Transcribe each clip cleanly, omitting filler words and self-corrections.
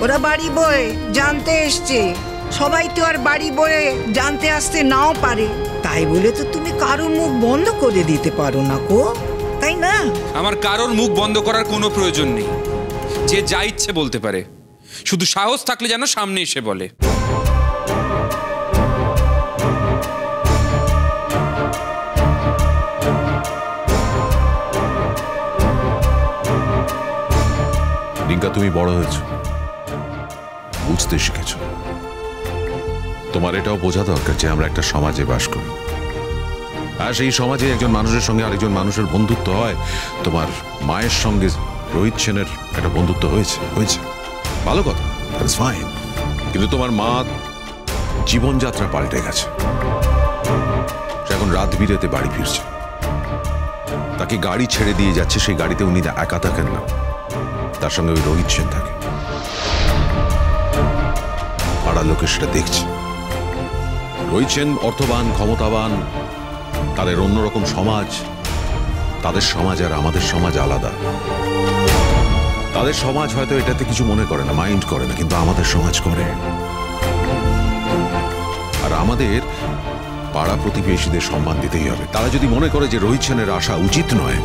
ওরা বাড়ি বয়ে জানতে এসছে, সবাই তো আর বাড়ি বয়ে জানতে আসতে নাও পারে, তাই বলে তো তুমি কারোর মুখ বন্ধ করে দিতে পারো না গো, তাই না? আমার কারোর মুখ বন্ধ করার কোনো প্রয়োজন নেই, যে যা ইচ্ছে বলতে পারে, শুধু সাহস থাকলে যেন সামনে এসে বলে। রিঙ্কা, তুমি বড় হয়েছো, বুঝতে শিখেছ। তোমার এটাও বোঝা দরকার যে আমরা একটা সমাজে বাস করি, আর সেই সমাজে একজন মানুষের সঙ্গে আরেকজন মানুষের বন্ধুত্ব হয়। তোমার মায়ের সঙ্গে রোহিত সেনের একটা বন্ধুত্ব হয়েছে, ভালো কথা, ফাইন। কিন্তু তোমার মা জীবনযাত্রা পাল্টে গেছে, সে এখন রাত বিরেতে বাড়ি ফিরছে, তাকে গাড়ি ছেড়ে দিয়ে যাচ্ছে, সেই গাড়িতে উনি একা থাকেন না, তার সঙ্গে ওই রোহিত সেন থাকে। পাড়ার লোকে সেটা দেখছে। রোহিত সেন অর্থবান, ক্ষমতাবান, তাদের অন্যরকম সমাজ, তাদের সমাজ আর আমাদের সমাজ আলাদা। তাদের সমাজ হয়তো এটাতে কিছু মনে করে না, মাইন্ড করে না, কিন্তু আমাদের সমাজ করে। আর আমাদের পাড়া প্রতিবেশীদের সম্মান দিতেই হবে। তারা যদি মনে করে যে রোহিত সেনের আসা উচিত নয়,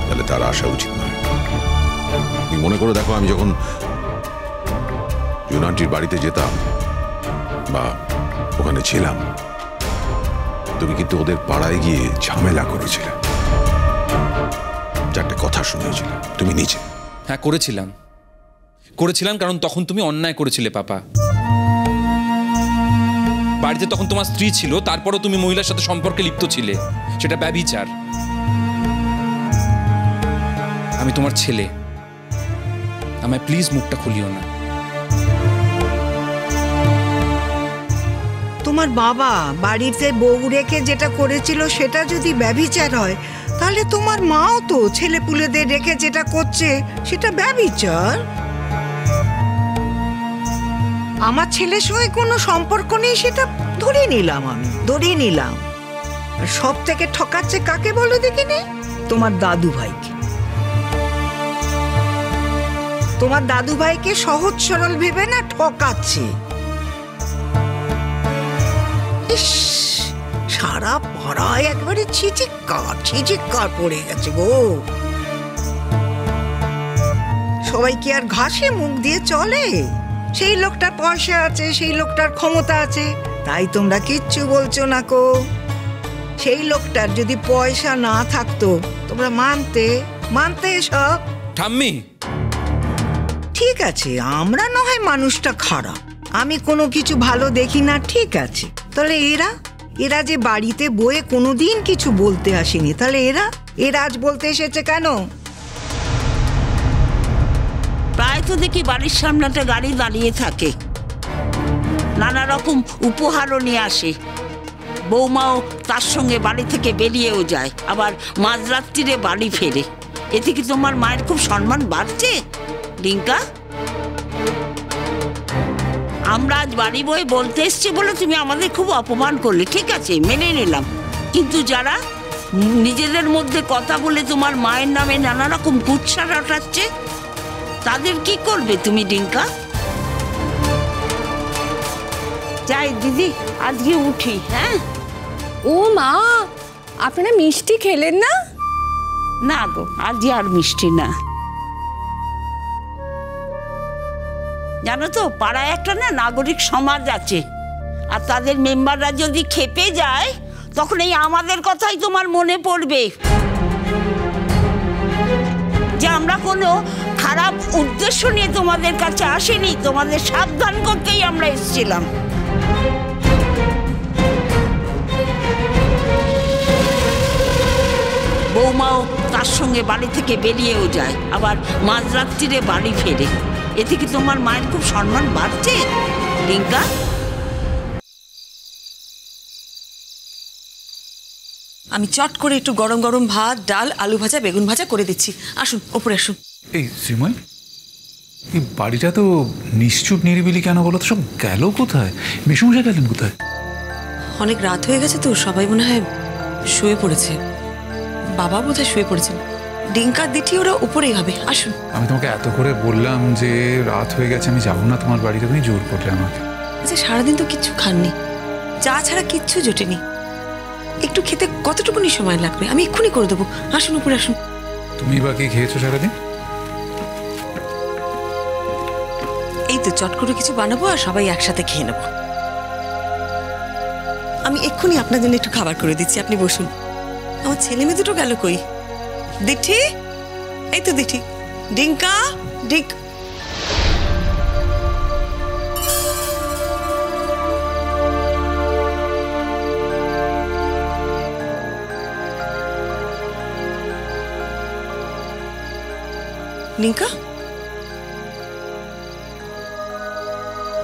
তাহলে তার আসা উচিত নয়। তুমি মনে করে দেখো, আমি যখন জুনান্টির বাড়িতে যেতাম বা ওখানে ছিলাম, তুমি কিন্তু ওদের পাড়ায় গিয়ে ঝামেলা করেছিলে, চারটে কথা শুনিয়েছিলে তুমি নিজে। হ্যাঁ, করেছিলাম, কারণ তখন তুমি অন্যায় করেছিলে পাপা। বাড়িতে তখন তোমার স্ত্রী ছিল, তারপরও তুমি মহিলার সাথে সম্পর্কে লিপ্ত ছিলে, সেটা ব্যভিচার। আমি তোমার ছেলে, আমায় প্লিজ মুখটা খুলিও না। তোমার বাবা বাড়িতে বউ রেখে যেটা করেছিল সেটা যদি ব্যভিচার হয়, তাহলে তোমার মাও তো ছেলেপুলেদের রেখে যেটা করছে সেটা ব্যভিচার। আমার ছেলের সঙ্গে কোনো সম্পর্ক নেই সেটা ধরে নিলাম। আর সব থেকে ঠকাচ্ছে কাকে বলো দেখিনি? তোমার দাদু ভাইকে। তোমার দাদু ভাইকে সহজ সরল ভেবে না ঠকাচ্ছে। সারা পাড়ায় একবারে ছিচিক্কার পড়ে গেছে গো। সবাই কি আর ঘাসে মুখ দিয়ে চলে? সেই লোকটার পয়সা আছে, সেই লোকটার ক্ষমতা আছে, তাই তোমরা কিচ্ছু বলছো না কো। সেই লোকটার যদি পয়সা না থাকতো তোমরা মানতে সব। ঠাম্মি, ঠিক আছে, আমরা না হয় মানুষটা খারাপ, আমি কোনো কিছু ভালো দেখি না, ঠিক আছে, তাহলে এরা যে বাড়িতে বয়ে কোনোদিন কিছু বলতে আসেনি, তাহলে এরা আজ বলতে এসেছে কেন? প্রায় তো দেখি বাড়ির সামনে একটা গাড়ি দাঁড়িয়ে থাকে, নানা রকম উপহারও নিয়ে আসে, বৌমাও তার সঙ্গে বাড়ি থেকে বেরিয়েও যায়, আবার মাঝরাত্রিরে বাড়ি ফেরে। এতে কি তোমার মায়ের খুব সম্মান বাড়ছে রিঙ্কা? আমরা আজ বাড়ি বয়ে বলতে এসছি বলে তুমি আমাদের খুব অপমান করলে, ঠিক আছে, মেনে নিলাম, কিন্তু যারা নিজেদের মধ্যে কথা বলে তোমার মায়ের নামে নানা রকম কুৎসা রটাচ্ছে, তাদের কি করবে তুমি রিঙ্কা? যাই দিদি, আজকে উঠি। হ্যাঁ। ও মা, আপনারা মিষ্টি খেলেন না? না গো, আজকে আর মিষ্টি না। জানো তো, পাড়ায় একটা না নাগরিক সমাজ আছে, আর তাদের মেম্বাররা যদি খেপে যায় তখন এই আমাদের কথাই তোমার মনে পড়বে, যে আমরা কোনো খারাপ উদ্দেশ্য নিয়ে তোমাদের কাছে আসিনি, তোমাদের সাবধান করতেই আমরা এসেছিলাম। বৌমাও তার সঙ্গে বাড়ি থেকে বেরিয়েও যায়, আবার মাঝরাত্রিরে বাড়ি ফেরে। এতে কি তোমার মায়ের খুব সম্মান বাড়ছে রিঙ্কা? আমি চট করে একটু গরম গরম ভাত, ডাল, আলু ভাজা, বেগুন ভাজা করে দিচ্ছি। আসুন, ওপরে আসুন। এই শ্রীময়, এই বাড়িটা তো নিশ্চুপ নিরিবিলি কেন বলো তো? সব গেল কোথায়? মেসুমশাই গেলেন কোথায়? অনেক রাত হয়ে গেছে তো, সবাই মনে হয় শুয়ে পড়েছে। বাবা বোধহয় শুয়ে পড়েছেন, ডিঙ্কা দিঠি ওরা উপরেই হবে, আসুন। আমি তোমাকে এত করে বললাম যে রাত হয়ে গেছে, আমি যাবো না তোমার বাড়িতে, তুমি জোর করলে আমাকে। আচ্ছা, সারাদিন তো কিচ্ছু খাননি, চা ছাড়া কিচ্ছু জোটেনি, একটু খেতে কতটুকুনি সময় লাগবে? আমি এক্ষুনি করে দেবো, আসুন উপরে আসুন। তুমি বা কি খেয়েছো সারাদিন? এই তো চট করে কিছু বানাবো আর সবাই একসাথে খেয়ে নেবো। আমি এক্ষুনি আপনার জন্য একটু খাবার করে দিচ্ছি, আপনি বসুন। আমার ছেলে মেয়ে দুটো গেল কই? দিঠি, এই তো দিঠি। ডিঙ্কা, ডিঙ্কা,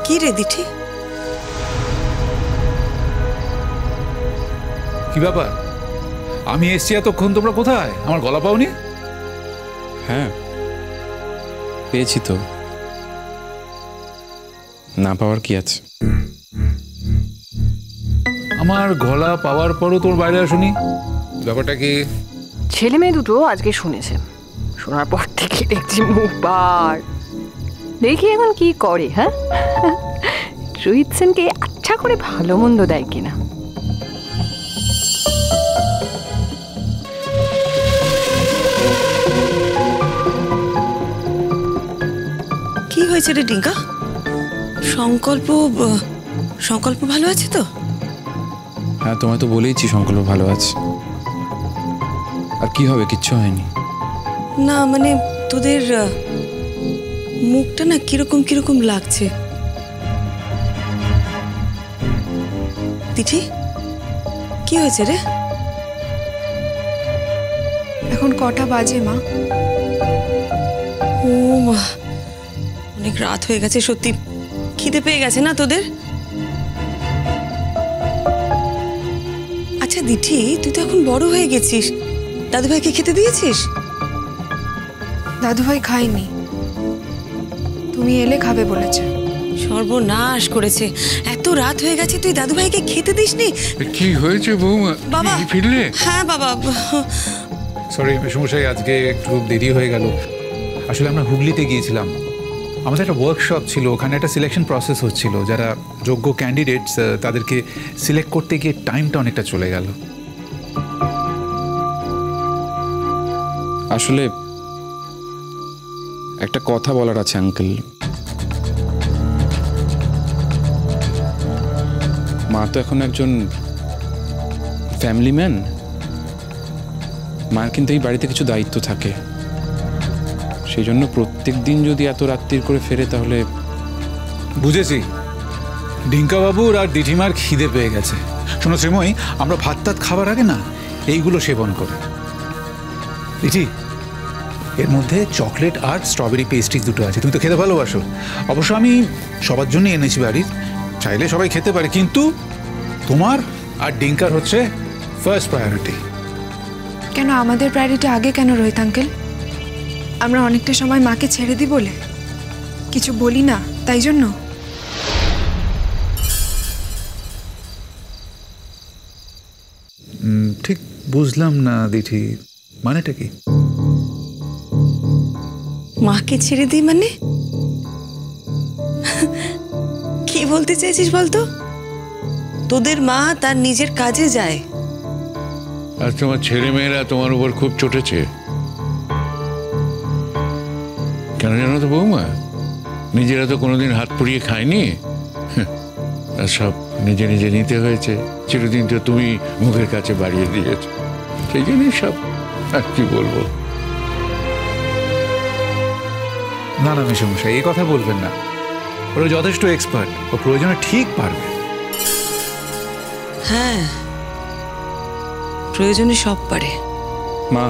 কি রে দিঠি? কি ব্যাপার? আমি এসছি এতক্ষণ, তোমরা কোথায়? আমার গলা পাওনি? হ্যাঁ, পেয়েছি তো, না পাওয়ার কি আছে? আমার গলা পাওয়ার পরও তোর বাইরে আসুনি, ব্যাপারটা কি? ছেলে মেয়ে দুটো আজকে শুনেছে, শোনার পর থেকে দেখছি মুখ বার। দেখি এখন কি করে। হ্যাঁ, রোহিত সেনকে আচ্ছা করে ভালো মন্দ দেয় কিনা। কি হয়েছে রে ডিঙ্কা? সংকল্প ভালো আছে তো? হ্যাঁ, তোমায় তো বলেইছি সংকল্প ভালো আছে। আর কি হবে, কিচ্ছু হয়নি। না মানে তোদের মুখটা না কিরকম কিরকম লাগছে। দিঠি, কি হয়েছে রে? এখন কটা বাজে মা? ও মা, অনেক রাত হয়ে গেছে, সত্যি খিদে পেয়ে গেছে না তোদের? আচ্ছা দিঠি, তুই তো এখন বড় হয়ে গেছিস, দাদুভাইকে খেতে দিয়েছিস? দাদুভাই খায়নি, তুমি এলে খাবে বলেছে। সর্বনাশ করেছে, এত রাত হয়ে গেছে তুই দাদুভাইকে খেতে দিসনি? কি হয়েছে বৌমা? বাবা ফিরলে? হ্যাঁ বাবা। সরি মেশমশাই, আজকে একটু দেরি হয়ে গেল। আসলে আমরা হুগলিতে গিয়েছিলাম, আমাদের একটা ওয়ার্কশপ ছিল, ওখানে একটা সিলেকশন প্রসেস হচ্ছিল। যারা যোগ্য ক্যান্ডিডেটস তাদেরকে সিলেক্ট করতে গিয়ে টাইমটা অনেকটা চলে গেল। আসলে একটা কথা বলার আছে আঙ্কেল। মা তো এখন একজন ফ্যামিলি ম্যান, মার কিন্তু এই বাড়িতে কিছু দায়িত্ব থাকে। সেই জন্য প্রত্যেক দিন যদি এত রাত্রির করে ফেরে তাহলে। বুঝেছি, ডিঙ্কা বাবুর আর দিঠিমার খিদে পেয়ে গেছে। শোনো শ্রীময়ী, আমরা ভাত টাত খাবার আগে না এইগুলো সেবন করি। দিঠি, এর মধ্যে চকলেট আর স্ট্রবেরি পেস্ট্রিজ দুটো আছে, তুমি তো খেতে ভালোবাসো। অবশ্য আমি সবার জন্য এনেছি বাড়ির, চাইলে সবাই খেতে পারে, কিন্তু তোমার আর ডিঙ্কার হচ্ছে ফার্স্ট প্রায়োরিটি। কেন আমাদের প্রায়োরিটি আগে কেন রোহিত আঙ্কেল? আমরা অনেকটা সময় মাকে ছেড়ে দিই বলে কিছু বলি না, তাই জন্য? ঠিক বুঝলাম না দিঠি, মানেটা কি? মাকে ছেড়ে দিই মানে কি বলতে চাইছিস বলতো? তোদের মা তার নিজের কাজে যায়, আর তোমার ছেলে মেয়েরা তোমার উপর খুব চটেছে। কেন জানো তো বৌমা, নিজেরা তো কোনোদিন হাত পুড়িয়ে খায়নি, আর সব নিজে নিজে নিতে হয়েছে। চিরদিন তো তুমি মুখের কাছে বাড়িয়ে দিয়েছ, সেই জন্যই সব। আর কি বলবো? না না মেশমশাই, এই কথা বলবেন না। ওরা যথেষ্ট এক্সপার্ট, ও প্রয়োজনে ঠিক পারবে। হ্যাঁ প্রয়োজনে সব পারে। মা,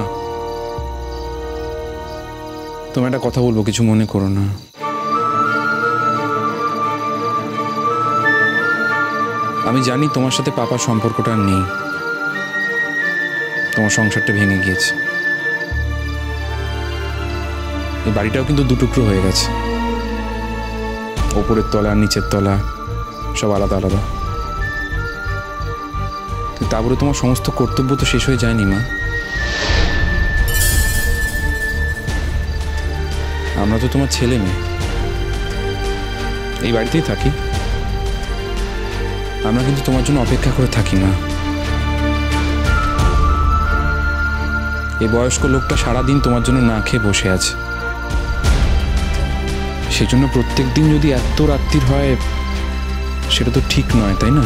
তোমার একটা কথা বলবো, কিছু মনে করো না। আমি জানি তোমার সাথে পাপার সম্পর্কটা আর নেই, তোমার সংসারটা ভেঙে গিয়েছে। এই বাড়িটাও কিন্তু দুটুকরো হয়ে গেছে, ওপরের তলা আর নিচের তলা সব আলাদা আলাদা। তারপরে তোমার সমস্ত কর্তব্য তো শেষ হয়ে যায়নি মা। আমরা তো তোমার ছেলে মেয়ে, এই বাড়িতেই থাকি। আমরা কিন্তু তোমার জন্য অপেক্ষা করে থাকি না। এই বয়স্ক লোকটা সারাদিন তোমার জন্য না খেয়ে বসে আছে, সেই জন্য প্রত্যেক দিন যদি এত রাত্রির হয় সেটা তো ঠিক নয়, তাই না?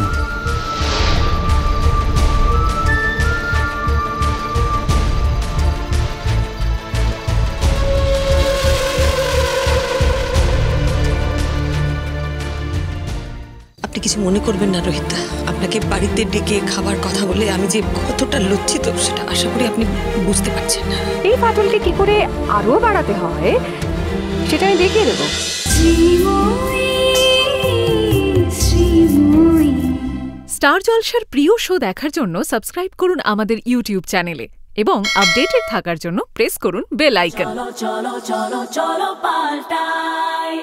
আপনি কিছু মনে করবেন না রোহিতা, আপনাকে বাড়িতে ডেকে খাবার কথা বলে আমি যে কতটা লজ্জিত সেটা আশা করি আপনি বুঝতে পারছেন না। এই ফাটলকে কি করে আরো বাড়াতে হয় সেটা আমি দেখিয়ে দেবো। স্টার জলসার প্রিয় শো দেখার জন্য সাবস্ক্রাইব করুন আমাদের ইউটিউব চ্যানেলে এবং আপডেটেড থাকার জন্য প্রেস করুন বেল আইকন। চলো চলো চলো চলো পাল্টাই।